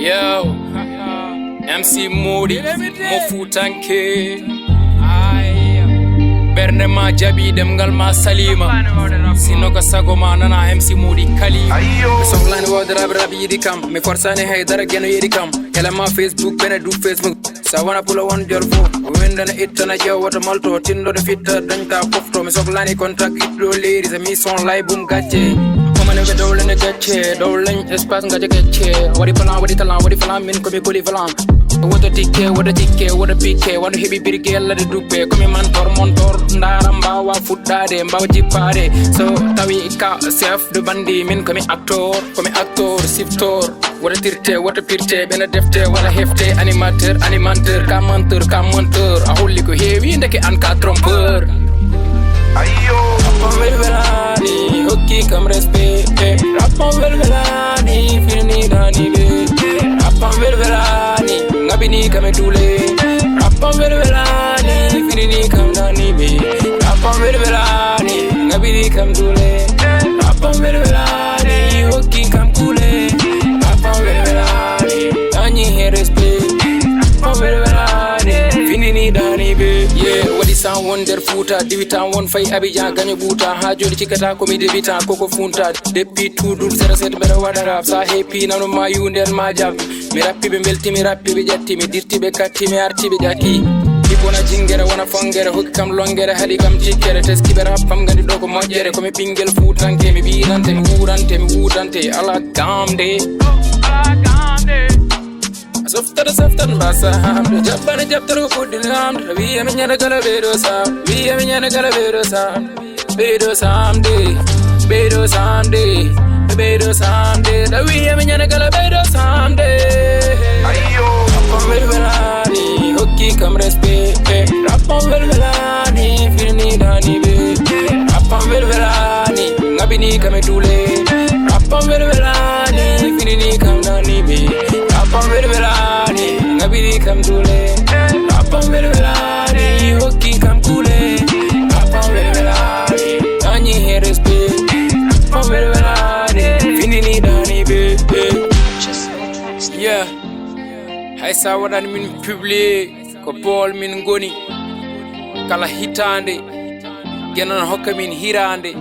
Yo, MC Moody, Mofu Tanke. Berne ma jabi demgal ma salima. Sinoka sagoma nana MC Moody Kali. Songlani wadra brabi yidi kam. Me forsani haydara geno yidi kam. Kala ma Facebook bene du Facebook. Sawana pula one jorfo. Wendana itana jaw wata malto. Tindo de fitta danka pofto. Me songlani contact itlo ladies. Me son live boom gache. Come on, double in the gache. Double in espace gache gache. What if I'm min komi kuli falan. What a ticket, what a ticket, what a PK. What a heavy big girl let it do pay. Come man tor montor. Ndarambawa food dade. Mbawa jipare. So tawi ika self the bandi min komi actor, siftor. What a tirte, what a pirte. Bena defte, what a hefte. Animateur, kamantur. A holy ko heavy ndeke anka tromper. Rapon velvelani, hockey kam respect. Rapon velvelani, fini dani be. Rapon velvelani, ngabini kam dule. Rapon velvelani, fini kam dani be. Rapon velvelani, ngabini kam dule. Rapon velvelani, hockey kam kule. Rapon velvelani, dani he respect. Rapon velvelani, fini dani be. Yeah, what is sound wonder futa divita one fight Abidjan ganyo buta hajo di chikata komi debita koko funta depuis tout dur zera set mera wadara sa happy nanu ma yunden ma jab mi rappi be melti mi rappi be jatti mi dirti be katti mi arti be jatti ibona jingere wana fongere hokki kam longere hadi kam jikkere teski be rap fam gandi do ko mojjere komi bingel futanke mi birante mi wurante ala gamde Softer basa hamdu jabbane jabtaru kudilham we amenyana kala bedo sam bedo samde da we amenyana kala bedo samde rapon velvelani hockey kam respect rapon velvelani fini dani be rapon velvelani ngabini kam dule rapon velvelani fini kam dani be rapon velvelani ngabini kam dule rapon velvelani hockey kam kule rapon velvelani dani he respect rapon velvelani fini dani be yeah hay sa wadan min publier ko bol min goni kala hitande genon hokka min hirande